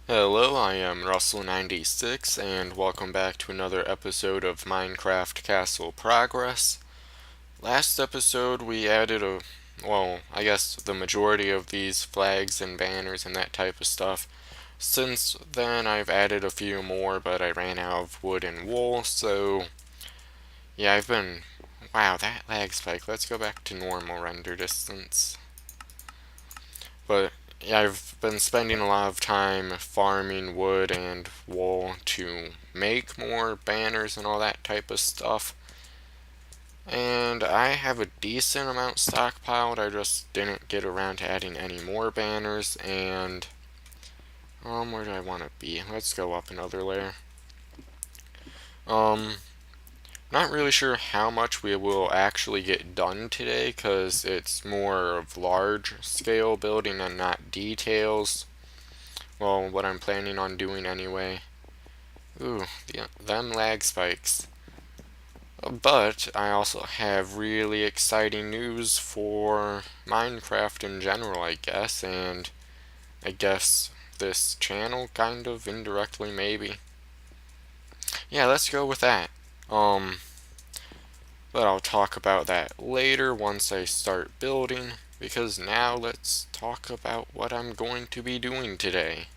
Hello, I am Russell96 and welcome back to another episode of Minecraft Castle Progress. Last episode we added I guess the majority of these flags and banners and that type of stuff. Since then I've added a few more, but I ran out of wood and wool, so yeah, wow, that lag spike. Let's go back to normal render distance. But yeah, I've been spending a lot of time farming wood and wool to make more banners and all that type of stuff. And I have a decent amount stockpiled. I just didn't get around to adding any more banners. And where do I want to be? Let's go up another layer. Um, Not really sure how much we will actually get done today, because it's more of large scale building and not details. Well, what I'm planning on doing anyway. Ooh, them lag spikes. But I also have really exciting news for Minecraft in general, I guess, and I guess this channel, kind of, indirectly, maybe. Yeah, let's go with that. Um, but I'll talk about that later once I start building, because now let's talk about what I'm going to be doing today.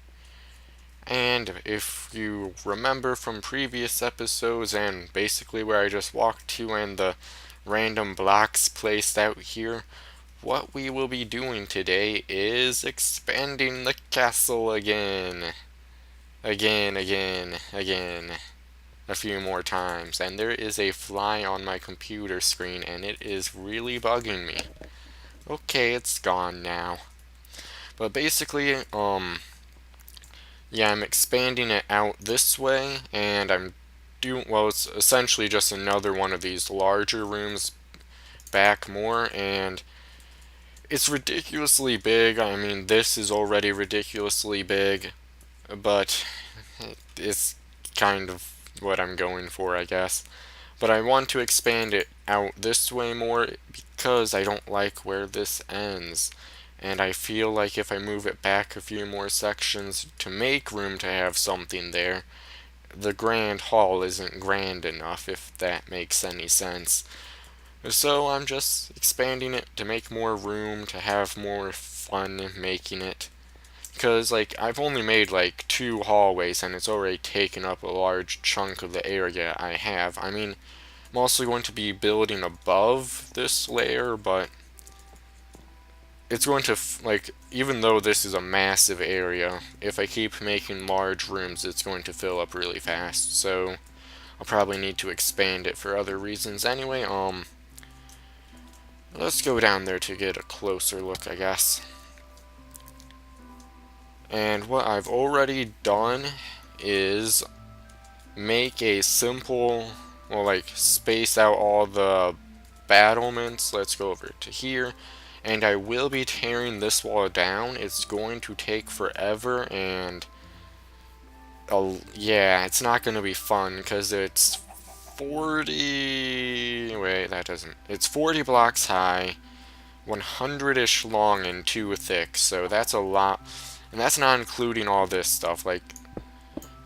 And if you remember from previous episodes and basically where I just walked to and the random blocks placed out here, what we will be doing today is expanding the castle again. Again. A few more times. And there is a fly on my computer screen and it is really bugging me. Okay, it's gone now. But basically, yeah, I'm expanding it out this way, and it's essentially just another one of these larger rooms back more, and it's ridiculously big. I mean, this is already ridiculously big, but it's kind of what I'm going for, I guess. But I want to expand it out this way more because I don't like where this ends. And I feel like if I move it back a few more sections to make room to have something there, the grand hall isn't grand enough, if that makes any sense. So I'm just expanding it to make more room, to have more fun making it. Because, like, I've only made, like, two hallways, and it's already taken up a large chunk of the area I have. I mean, I'm also going to be building above this layer, but it's going to, like, even though this is a massive area, if I keep making large rooms, it's going to fill up really fast. So I'll probably need to expand it for other reasons anyway. Let's go down there to get a closer look, I guess. And what I've already done is make a simple, well, like, space out all the battlements. Let's go over to here. And I will be tearing this wall down. It's going to take forever, and yeah, it's not going to be fun because it's 40. Wait, that doesn't. It's 40 blocks high, 100-ish long, and 2 thick. So that's a lot, and that's not including all this stuff. Like,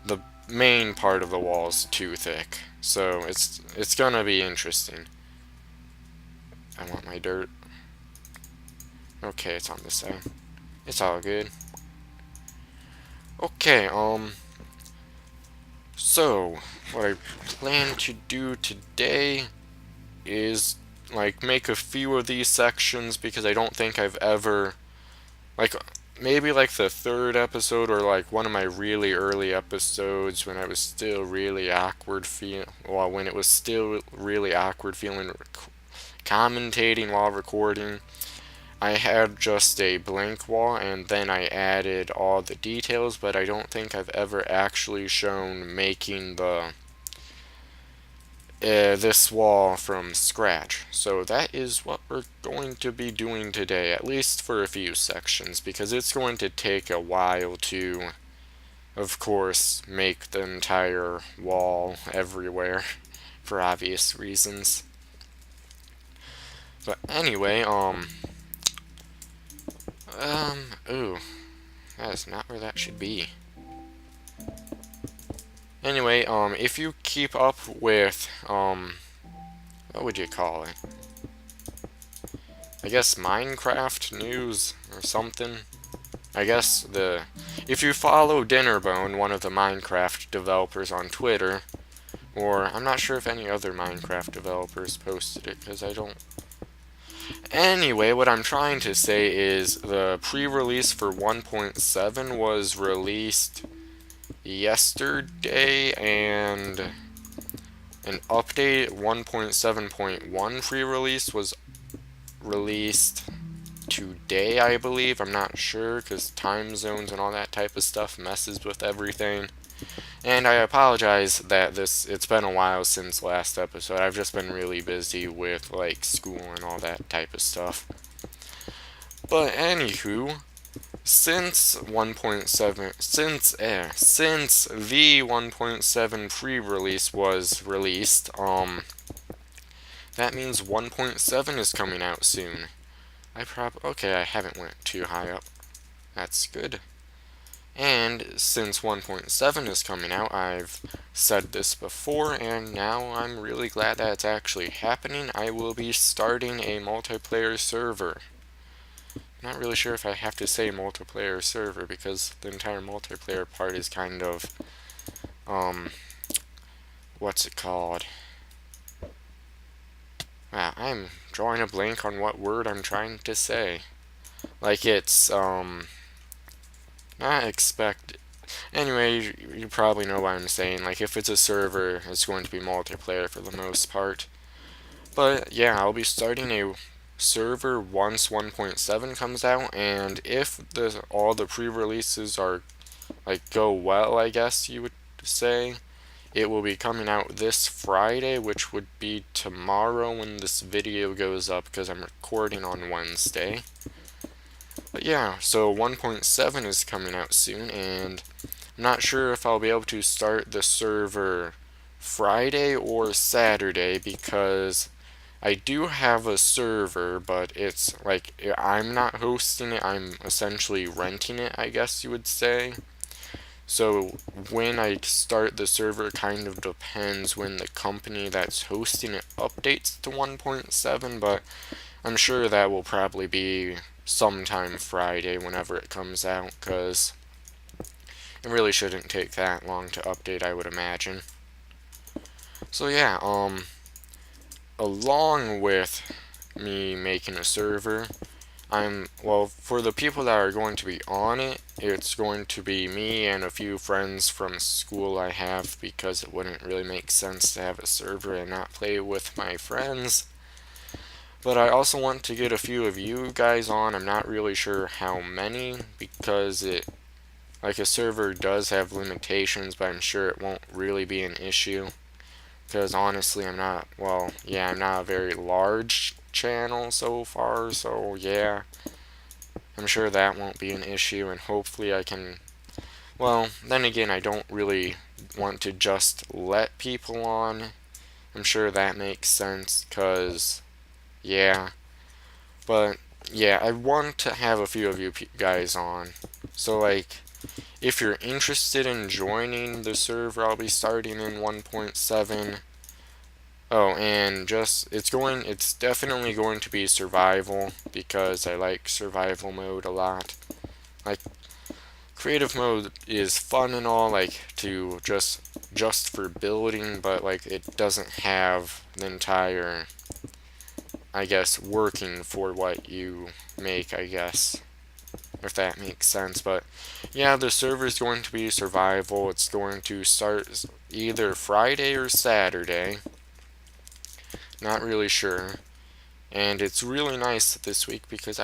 the main part of the wall is 2 thick. So it's gonna be interesting. I want my dirt. Okay, it's on this side. It's all good. Okay, so what I plan to do today is, like, make a few of these sections because I don't think I've ever, like, maybe like the third episode or like one of my really early episodes when I was still really awkward when it was still really awkward feeling commentating while recording. I had just a blank wall and then I added all the details, but I don't think I've ever actually shown making this wall from scratch. So that is what we're going to be doing today, at least for a few sections, because it's going to take a while to, of course, make the entire wall everywhere for obvious reasons. But anyway, ooh, that is not where that should be. Anyway, if you keep up with, what would you call it? I guess Minecraft news or something. I guess if you follow Dinnerbone, one of the Minecraft developers on Twitter, or I'm not sure if any other Minecraft developers posted it, because I don't. Anyway, what I'm trying to say is the pre-release for 1.7 was released yesterday, and an update 1.7.1 pre-release was released today, I believe. I'm not sure because time zones and all that type of stuff messes with everything. And I apologize that it's been a while since last episode. I've just been really busy with like school and all that type of stuff. But anywho, since 1.7 since the 1.7 pre-release was released, that means 1.7 is coming out soon. Okay, I haven't went too high up. That's good. And since 1.7 is coming out, I've said this before, and now I'm really glad that it's actually happening. I will be starting a multiplayer server. Not really sure if I have to say multiplayer server because the entire multiplayer part is kind of, what's it called? Wow, I'm drawing a blank on what word I'm trying to say. Like it's, not expect. Anyway, you probably know what I'm saying. Like, if it's a server, it's going to be multiplayer for the most part. But yeah, I'll be starting a server once 1.7 comes out, and if all the pre-releases are like go well, I guess you would say, it will be coming out this Friday, which would be tomorrow when this video goes up because I'm recording on Wednesday. But yeah, so 1.7 is coming out soon, and I'm not sure if I'll be able to start the server Friday or Saturday because I do have a server, but it's like I'm not hosting it, I'm essentially renting it, I guess you would say. So when I start the server kind of depends when the company that's hosting it updates to 1.7, but I'm sure that will probably be sometime Friday whenever it comes out, because it really shouldn't take that long to update, I would imagine. So yeah, along with me making a server, for the people that are going to be on it, it's going to be me and a few friends from school I have, because it wouldn't really make sense to have a server and not play with my friends. But I also want to get a few of you guys on. I'm not really sure how many, because like a server does have limitations, but I'm sure it won't really be an issue. Because honestly, I'm not a very large channel so far, so yeah, I'm sure that won't be an issue, and hopefully I can, then again, I don't really want to just let people on. I'm sure that makes sense, because, yeah, but, yeah, I want to have a few of you guys on, so, like, if you're interested in joining the server, I'll be starting in 1.7. Oh, and it's definitely going to be survival, because I like survival mode a lot. Like, creative mode is fun and all, like, to just for building, but, like, it doesn't have the entire, I guess, working for what you make, I guess, if that makes sense. But yeah, the server is going to be survival. It's going to start either Friday or Saturday. Not really sure. And it's really nice this week because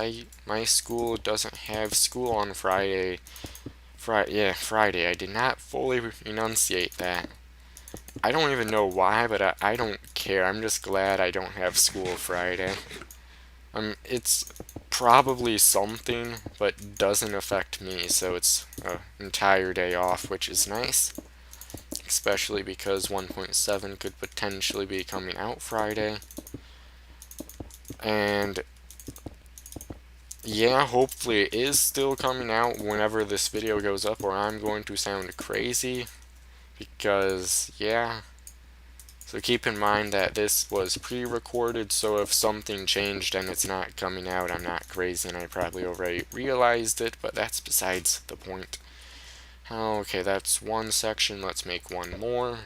my school doesn't have school on Friday. Friday. I did not fully enunciate that. I don't even know why, but I don't care. I'm just glad I don't have school Friday. It's probably something, but doesn't affect me, so it's an entire day off, which is nice. Especially because 1.7 could potentially be coming out Friday. And yeah, hopefully it is still coming out whenever this video goes up, or I'm going to sound crazy. because, yeah. So keep in mind that this was pre-recorded, so if something changed and it's not coming out, I'm not crazy and I probably already realized it, but that's besides the point. Okay, that's one section. Let's make one more.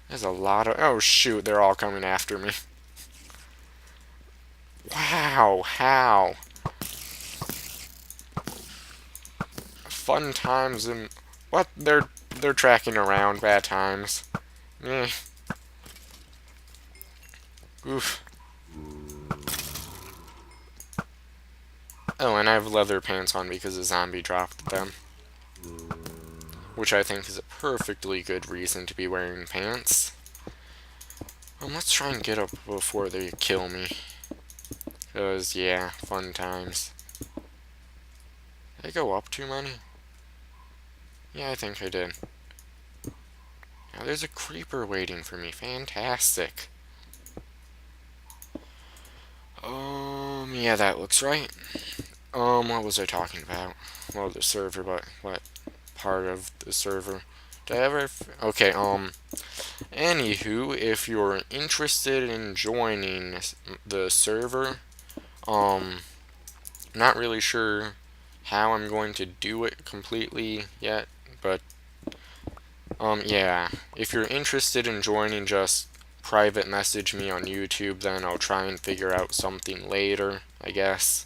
There's a lot of... Oh, shoot, they're all coming after me. Wow, how? Fun times and... What? They're tracking around. Bad times. Eh. Oof. Oh, and I have leather pants on because a zombie dropped them. Which I think is a perfectly good reason to be wearing pants. Let's try and get up before they kill me. Because, yeah, fun times. Did I go up too many? Yeah, I think I did. Now there's a creeper waiting for me. Fantastic. Yeah, that looks right. What was I talking about? Well, the server, but what part of the server? Did I ever... Okay, anywho, if you're interested in joining the server, not really sure how I'm going to do it completely yet, but, yeah, if you're interested in joining, just private message me on YouTube, then I'll try and figure out something later, I guess.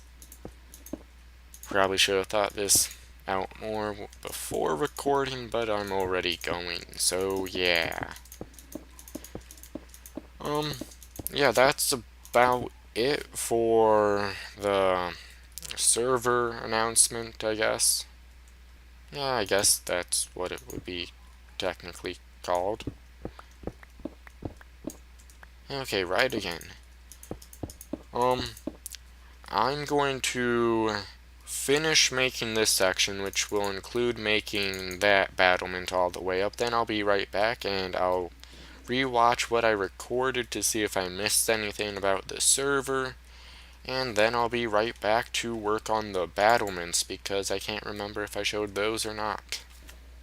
Probably should have thought this out more before recording, but I'm already going, so yeah. Yeah, that's about it for the server announcement, I guess. Yeah, I guess that's what it would be technically called. Okay, right again. I'm going to finish making this section, which will include making that battlement all the way up. Then I'll be right back, and I'll rewatch what I recorded to see if I missed anything about the server. And then I'll be right back to work on the battlements, because I can't remember if I showed those or not.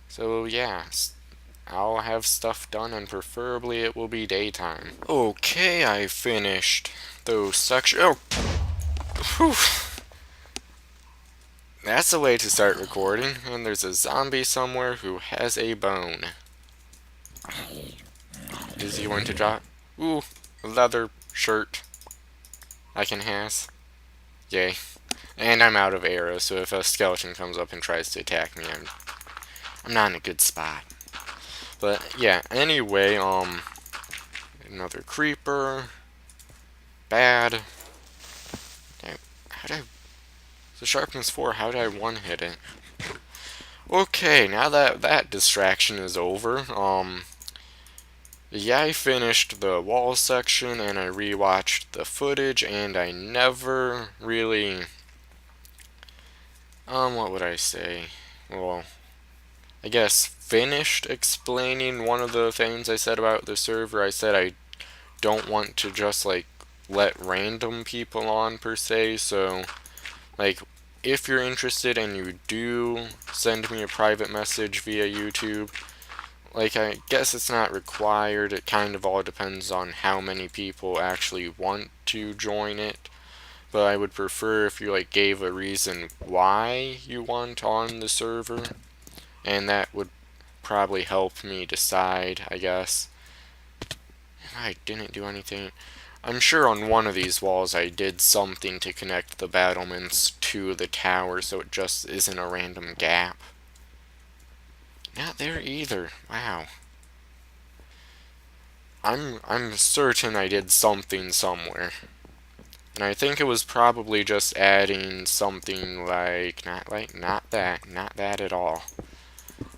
So yeah, I'll have stuff done, and preferably it will be daytime. Okay, I finished those sections. Oh! Whew. That's the way to start recording, and there's a zombie somewhere who has a bone. Is he going to drop? Ooh, a leather shirt. I can has. Yay. And I'm out of arrows, so if a skeleton comes up and tries to attack me, I'm not in a good spot. But yeah, anyway, another creeper. Bad. How did I... The sharpness 4, how did I one-hit it? Okay, now that that distraction is over, yeah, I finished the wall section, and I rewatched the footage, and I never really... what would I say? Well, I guess finished explaining one of the things I said about the server. I said I don't want to just, like, let random people on, per se, so, like, if you're interested and you do send me a private message via YouTube, like, I guess it's not required. It kind of all depends on how many people actually want to join it. But I would prefer if you, like, gave a reason why you want on the server. And that would probably help me decide, I guess. I didn't do anything. I'm sure on one of these walls I did something to connect the battlements to the tower, so it just isn't a random gap. Not there either. Wow. I'm certain I did something somewhere. And I think it was probably just adding something like not that at all.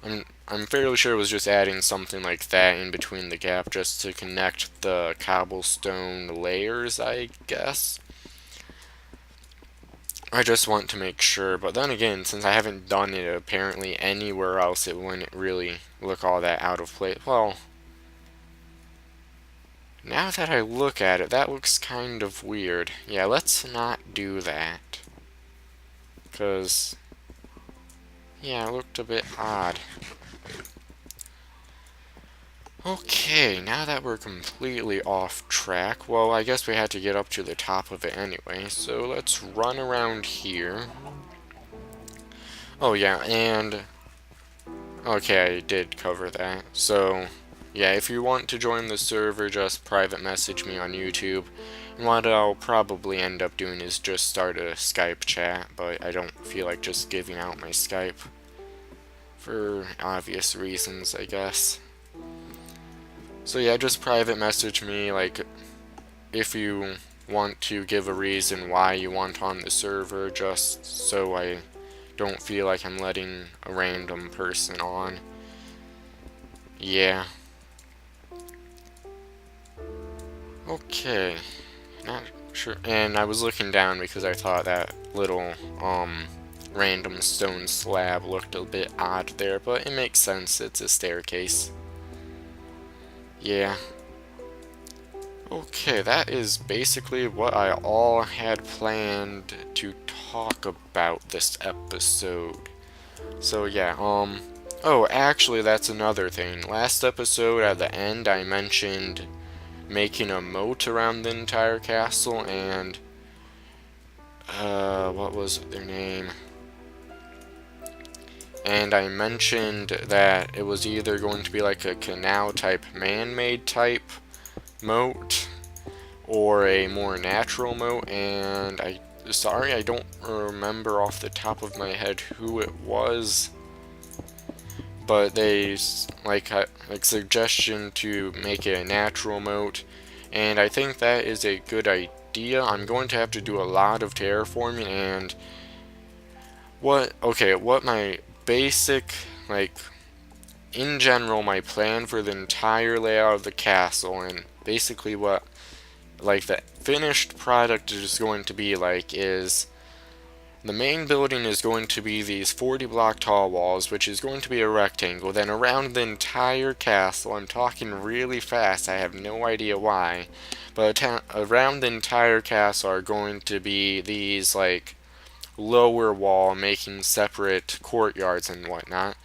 I'm fairly sure it was just adding something like that in between the gap just to connect the cobblestone layers, I guess. I just want to make sure, but then again, since I haven't done it apparently anywhere else, it wouldn't really look all that out of place. Well, now that I look at it, that looks kind of weird. Yeah, let's not do that. Because, yeah, it looked a bit odd. Okay, now that we're completely off track, well, I guess we had to get up to the top of it anyway, so let's run around here. Oh yeah, and okay, I did cover that. So, yeah, if you want to join the server, just private message me on YouTube. And what I'll probably end up doing is just start a Skype chat, but I don't feel like just giving out my Skype for obvious reasons, I guess. So yeah, just private message me, like, if you want to give a reason why you want on the server, just so I don't feel like I'm letting a random person on. Yeah. Okay. Not sure. And I was looking down because I thought that little, random stone slab looked a bit odd there, but it makes sense. It's a staircase. Yeah. Okay, that is basically what I all had planned to talk about this episode. So yeah, oh, actually that's another thing. Last episode at the end I mentioned making a moat around the entire castle and what was their name? And I mentioned that it was either going to be like a canal type man-made type moat or a more natural moat, and sorry, I don't remember off the top of my head who it was, but they like suggestion to make it a natural moat, and I think that is a good idea. I'm going to have to do a lot of terraforming, and what my basic, like, in general, my plan for the entire layout of the castle, and basically what, like, the finished product is going to be like, is the main building is going to be these 40 block tall walls, which is going to be a rectangle. Then around the entire castle, I'm talking really fast, I have no idea why, but around the entire castle are going to be these, like, lower wall making separate courtyards and whatnot.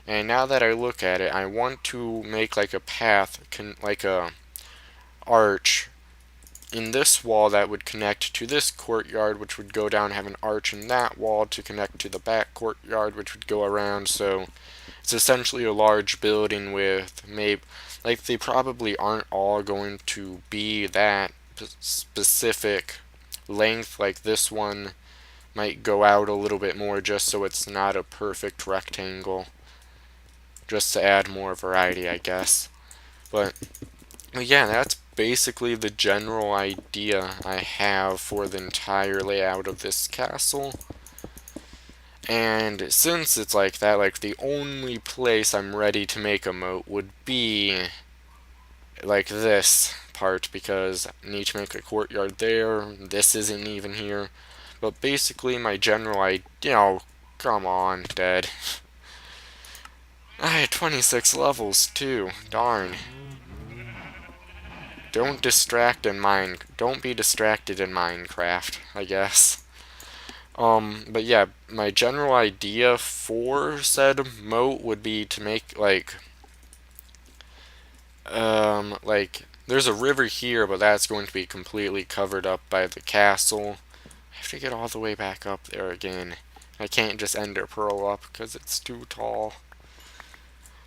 And now that I look at it, I want to make like a path, like a arch in this wall that would connect to this courtyard, which would go down, have an arch in that wall to connect to the back courtyard, which would go around. So it's essentially a large building with maybe, like, they probably aren't all going to be that specific length. Like this one might go out a little bit more just so it's not a perfect rectangle, just to add more variety, I guess. But yeah, that's basically the general idea I have for the entire layout of this castle. And since it's like that, like, the only place I'm ready to make a moat would be like this part, because I need to make a courtyard there. This isn't even here. But basically my general idea, come on, Dead. I had 26 levels too, darn. Don't be distracted in Minecraft, I guess. But yeah, my general idea for said moat would be to make, like, there's a river here, but that's going to be completely covered up by the castle. I have to get all the way back up there again. I can't just ender pearl up because it's too tall.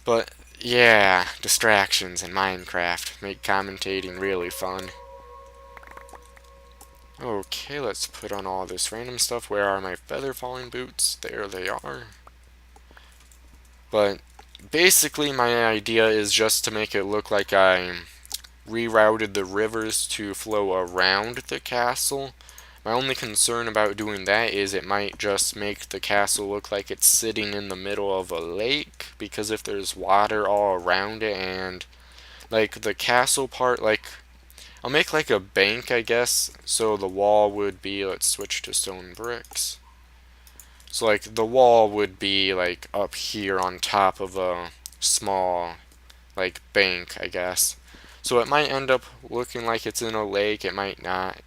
But yeah, distractions in Minecraft make commentating really fun. Okay, let's put on all this random stuff. Where are my feather falling boots? There they are. But basically my idea is just to make it look like I rerouted the rivers to flow around the castle. My only concern about doing that is it might just make the castle look like it's sitting in the middle of a lake, because if there's water all around it, and like the castle part, like, I'll make like a bank, I guess, so the wall would be, let's switch to stone bricks. So like the wall would be like up here on top of a small, like, bank, I guess. So it might end up looking like it's in a lake, it might not.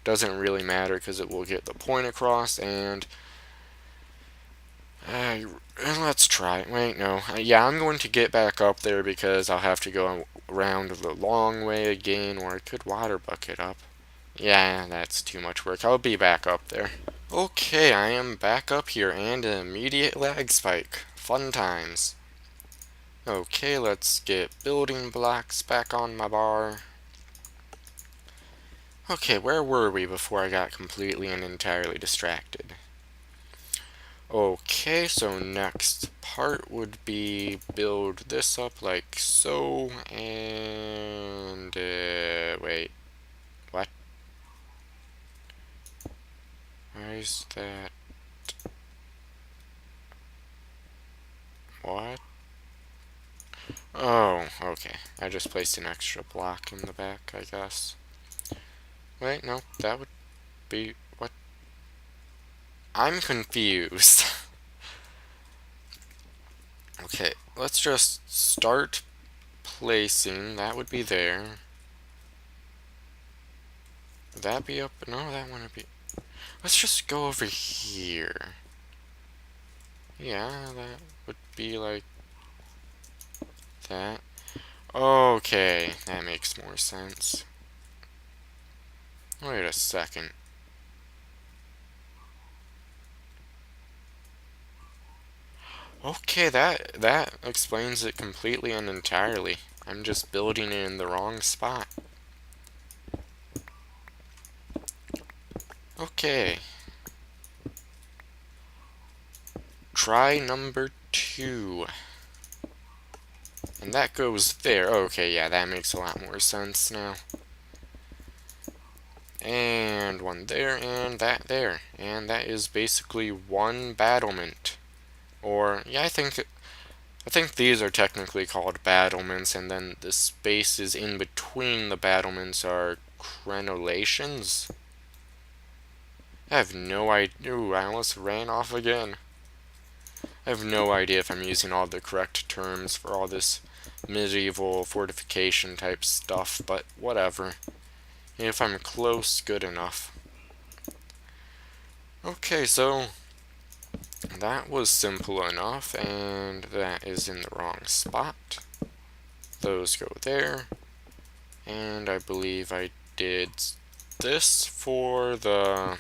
Doesn't really matter because it will get the point across. And let's try it. Wait, no. Yeah, I'm going to get back up there because I'll have to go around the long way again, or I could water bucket up. Yeah, that's too much work. I'll be back up there. Okay, I am back up here, and an immediate lag spike. Fun times. Okay, let's get building blocks back on my bar. Okay, where were we before I got completely and entirely distracted? Okay, so next part would be build this up like so, and wait, what? Why is that? What? Oh, okay. I just placed an extra block in the back, I guess. Wait, no, that would be what? I'm confused. Okay, let's just start placing. That would be there. Would that be up? No, that wouldn't be. Let's just go over here. Yeah, that would be like that. Okay, that makes more sense. Wait a second. Okay, that explains it completely and entirely. I'm just building it in the wrong spot. Okay. Try number 2. And that goes there. Okay, yeah, that makes a lot more sense now. And one there, and that there. And that is basically one battlement. Or, yeah, I think these are technically called battlements, and then the spaces in between the battlements are crenellations. I have no idea. Ooh, I almost ran off again. I have no idea if I'm using all the correct terms for all this medieval fortification type stuff, but whatever. If I'm close, good enough. Okay, so that was simple enough, and that is in the wrong spot. Those go there, and I believe I did this for the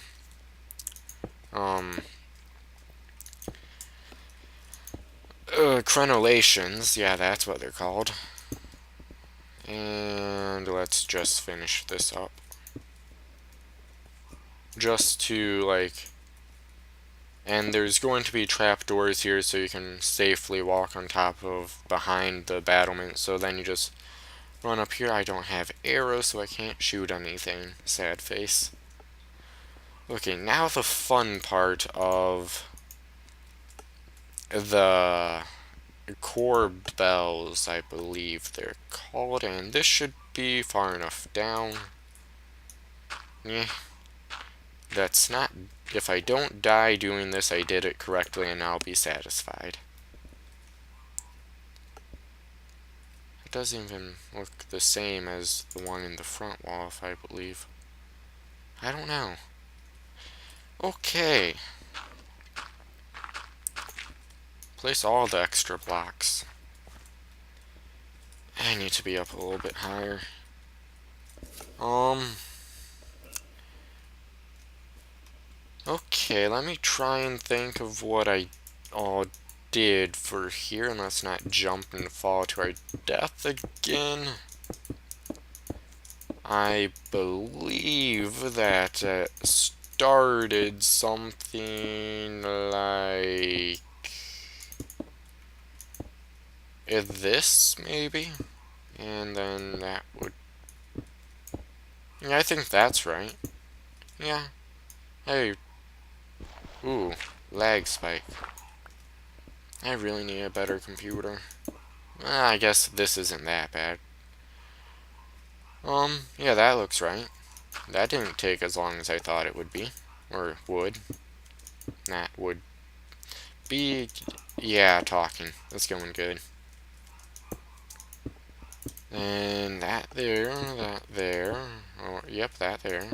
crenellations. Yeah, that's what they're called. And let's just finish this up. Just to, like, and there's going to be trapdoors here so you can safely walk on top of behind the battlement. So then you just run up here. I don't have arrows, so I can't shoot anything. Sad face. Okay, now the fun part of the corbels, I believe they're called, and this should be far enough down. Yeah, that's not. If I don't die doing this, I did it correctly, and I'll be satisfied. It doesn't even look the same as the one in the front wall, if I believe. I don't know. Okay. Place all the extra blocks. I need to be up a little bit higher. Okay, let me try and think of what I all did for here, and let's not jump and fall to our death again. I believe that started something like this, maybe? And then that would... Yeah, I think that's right. Yeah. Hey. Ooh, lag spike. I really need a better computer. I guess this isn't that bad. Yeah, that looks right. That didn't take as long as I thought it would be. Or would. That would be... Yeah, talking. It's going good. And that there, that there. Oh, yep, that there.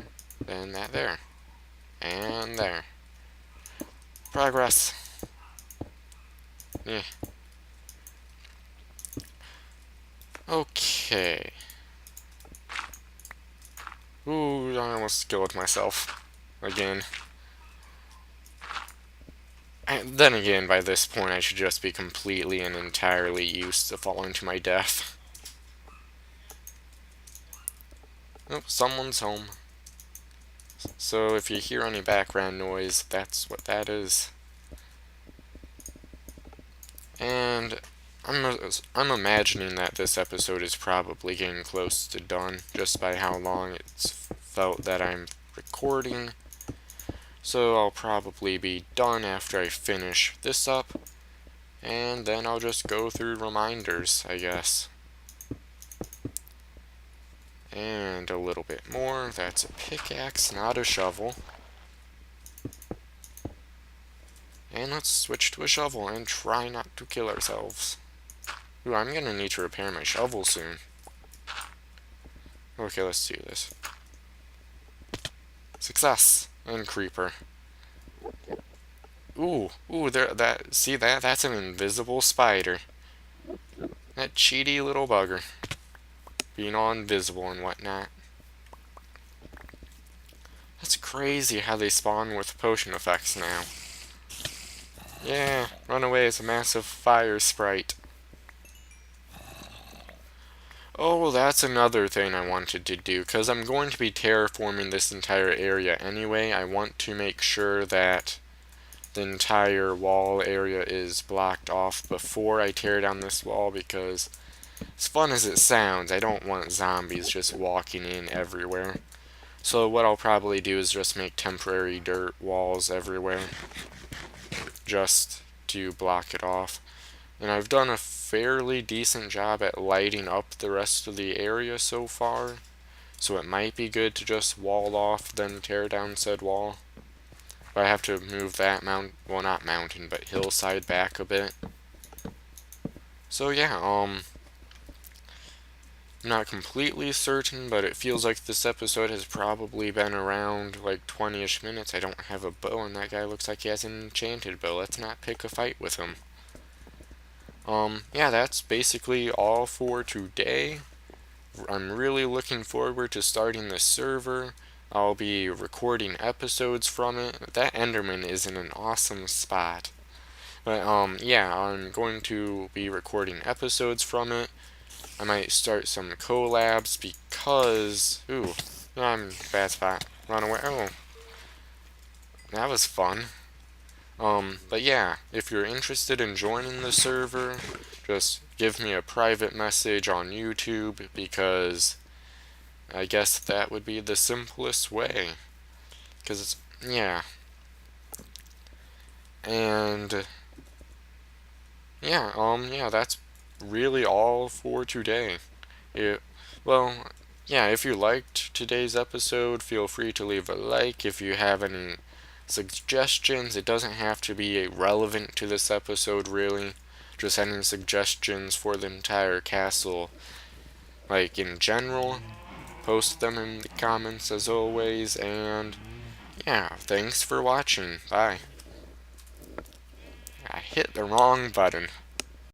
Then that there. And there. Progress. Yeah. Okay. Okay. Ooh, I almost killed myself. Again. And then again, by this point, I should just be completely and entirely used to falling to my death. Oh, someone's home. So if you hear any background noise, that's what that is. And I'm imagining that this episode is probably getting close to done, just by how long it's felt that I'm recording. So I'll probably be done after I finish this up, and then I'll just go through reminders, I guess. And a little bit more. That's a pickaxe, not a shovel. And let's switch to a shovel and try not to kill ourselves. Ooh, I'm gonna need to repair my shovel soon. Okay, let's do this. Success! And creeper. Ooh, see that? That's an invisible spider. That cheaty little bugger. Being all invisible and whatnot. That's crazy how they spawn with potion effects now. Yeah, run away as a massive fire sprite. Oh, that's another thing I wanted to do, because I'm going to be terraforming this entire area anyway. I want to make sure that the entire wall area is blocked off before I tear down this wall, because as fun as it sounds, I don't want zombies just walking in everywhere. So what I'll probably do is just make temporary dirt walls everywhere, just to block it off. And I've done a fairly decent job at lighting up the rest of the area so far, so it might be good to just wall off, then tear down said wall. But I have to move that well, not mountain, but hillside back a bit. So yeah, I'm not completely certain, but it feels like this episode has probably been around like 20-ish minutes. I don't have a bow, and that guy looks like he has an enchanted bow. Let's not pick a fight with him. Yeah, that's basically all for today. I'm really looking forward to starting the server. I'll be recording episodes from it. That Enderman is in an awesome spot. But, yeah, I'm going to be recording episodes from it. I might start some collabs because... Ooh, I'm bad spot. Run away. Oh, that was fun. But yeah, if you're interested in joining the server, just give me a private message on YouTube, because I guess that would be the simplest way. Because, yeah. And, yeah, that's really all for today. Well, yeah, if you liked today's episode, feel free to leave a like. If you have any suggestions, it doesn't have to be relevant to this episode, really. Just any suggestions for the entire castle, like in general, post them in the comments as always. And yeah, thanks for watching. Bye. I hit the wrong button.